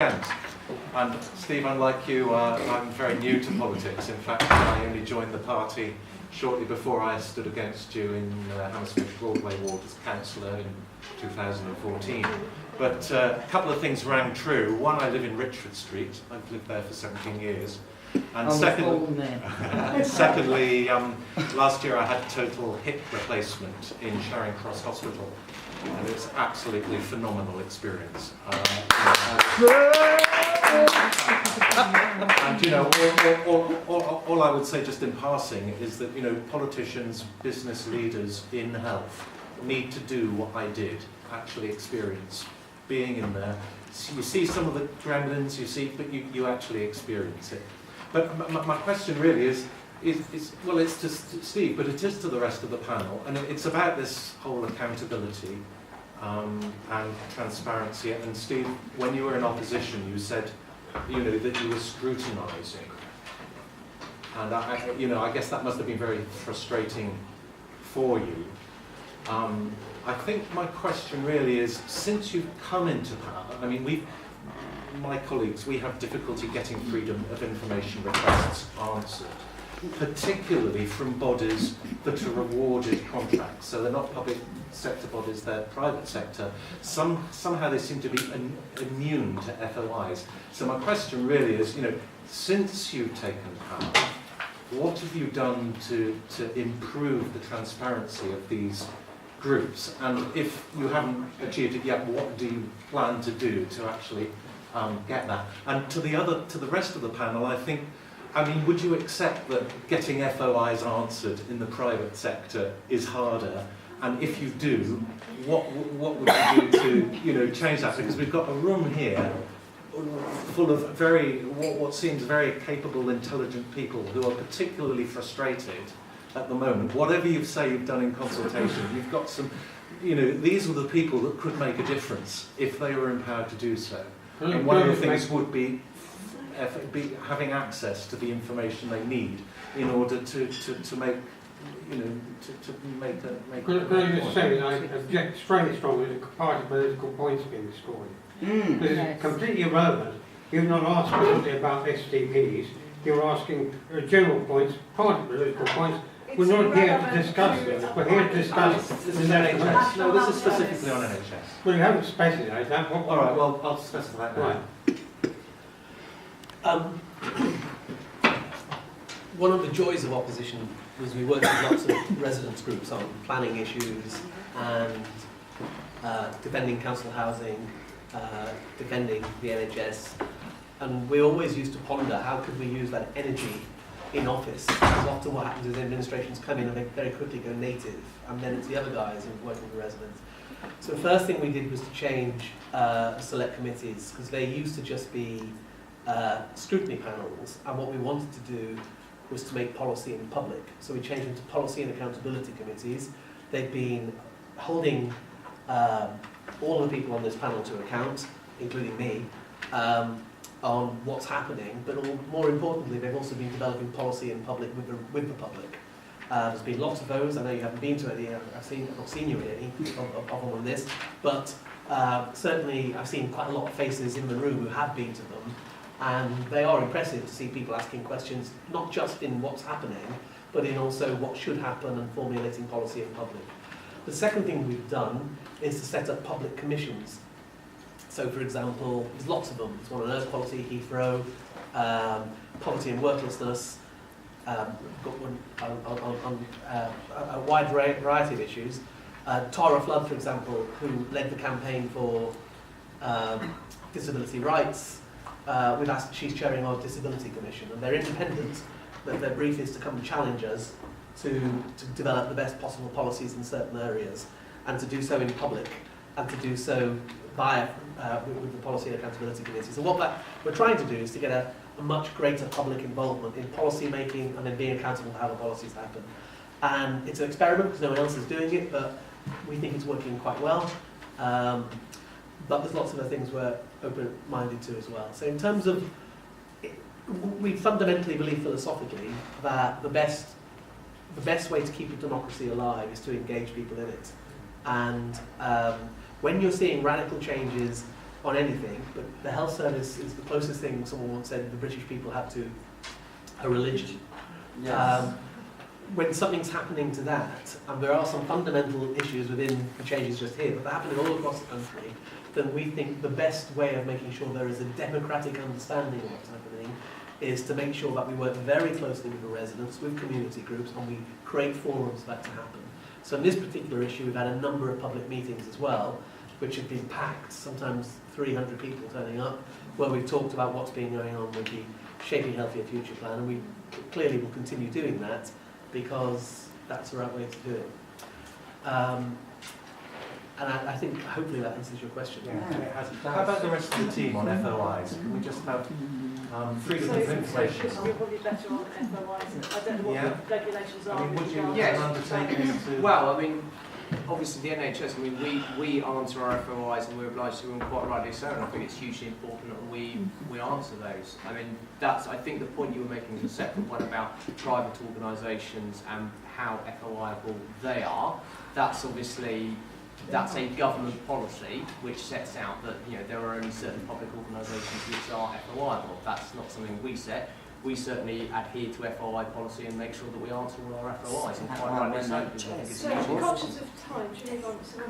And Steve, unlike you, I'm very new to politics. In fact, I only joined the party shortly before I stood against you in Hammersmith Broadway ward as councillor in 2014. But a couple of things rang true. One, I live in Richford Street. I've lived there for 17 years. And secondly, last year I had a total hip replacement in Charing Cross Hospital. And it's absolutely phenomenal experience. And you know, all I would say just in passing is that, you know, politicians, business leaders in health need to do what I did, actually experience being in there. So you see some of the gremlins, but you actually experience it. But my question really is, well, it's to Steve, but it is to the rest of the panel, and it's about this whole accountability and transparency. And Steve, when you were in opposition, you said, you know, that you were scrutinising, and I guess that must have been very frustrating for you. I think my question really is, since you've come into power, I mean, my colleagues, we have difficulty getting freedom of information requests answered, particularly from bodies that are awarded contracts. So they're not public sector bodies, they're private sector. Somehow they seem to be immune to FOIs. So my question really is, you know, since you've taken power, what have you done to improve the transparency of these groups? And if you haven't achieved it yet, what do you plan to do to actually get that? And to the rest of the panel, I mean, would you accept that getting FOIs answered in the private sector is harder? And if you do, what would you do to, you know, change that? Because we've got a room here full of what seems very capable, intelligent people who are particularly frustrated at the moment. Whatever you say you've done in consultation, you've got some, you know, these are the people that could make a difference if they were empowered to do so. And one of the things would be having access to the information they need in order to make, you know, to make a Could I just say, I object strongly to the party political points being scored. This is completely irrelevant. You've not asked specifically about STPs. You're asking general points, party political points. We're not here to discuss them. We're here to discuss this is NHS. No, this is specifically on NHS. Well, you haven't specified that. All right, well, I'll specify that now. Right. One of the joys of opposition was we worked with lots of residents groups on planning issues and defending council housing, defending the NHS, and we always used to ponder how could we use that energy in office, because often what happens is administrations come in and they very quickly go native, and then it's the other guys who are working with the residents. So the first thing we did was to change select committees, because they used to just be scrutiny panels, and what we wanted to do was to make policy in public. So we changed them to policy and accountability committees. They've been holding all of the people on this panel to account, including me, on what's happening, but more importantly, they've also been developing policy in public with the public. There's been lots of those. I know you haven't been to any. I've not seen you at any of them on this, but certainly I've seen quite a lot of faces in the room who have been to them, and they are impressive to see people asking questions, not just in what's happening, but in also what should happen and formulating policy in public. The second thing we've done is to set up public commissions. So, for example, there's lots of them. There's one on earth quality, Heathrow, poverty and worklessness. We've got one on a wide variety of issues. Tara Flood, for example, who led the campaign for disability rights. She's chairing our disability commission, and they're independent, but their brief is to come and challenge us to develop the best possible policies in certain areas, and to do so in public, and to do so with the policy and accountability committee. So what we're trying to do is to get a much greater public involvement in policy making and in being accountable for how the policies happen. And it's an experiment because no one else is doing it, but we think it's working quite well. But there's lots of other things we're open-minded to as well. So in terms of, we fundamentally believe philosophically that the best way to keep a democracy alive is to engage people in it. And when you're seeing radical changes on anything, but the health service is the closest thing someone once said the British people have to a religion. Yes. When something's happening to that, and there are some fundamental issues within the changes just here, but they're happening all across the country, then we think the best way of making sure there is a democratic understanding of what's happening is to make sure that we work very closely with the residents, with community groups, and we create forums for that to happen. So in this particular issue, we've had a number of public meetings as well, which have been packed, sometimes 300 people turning up, where we've talked about what's been going on with the Shaping Healthier Future plan, and we clearly will continue doing that because that's the right way to do it. And I think hopefully that answers your question. Yeah, it has. How about the rest of the team on FOIs? Can we just have freedom of information? You're probably better on FOIs. I don't know what the regulations are. I mean, would you Yes. undertake this to... Well, I mean, obviously the NHS, I mean, we answer our FOIs and we're obliged to, and quite rightly so, and I think it's hugely important that we answer those. I mean, I think the point you were making is a separate one about private organisations and how FOIable they are. That's obviously, that's a government policy which sets out that, you know, there are only certain public organisations which are FOIable. That's not something we set. We certainly adhere to FOI policy and make sure that we answer all our FOIs, and quite rightly so. So, conscious of time, should we move on to some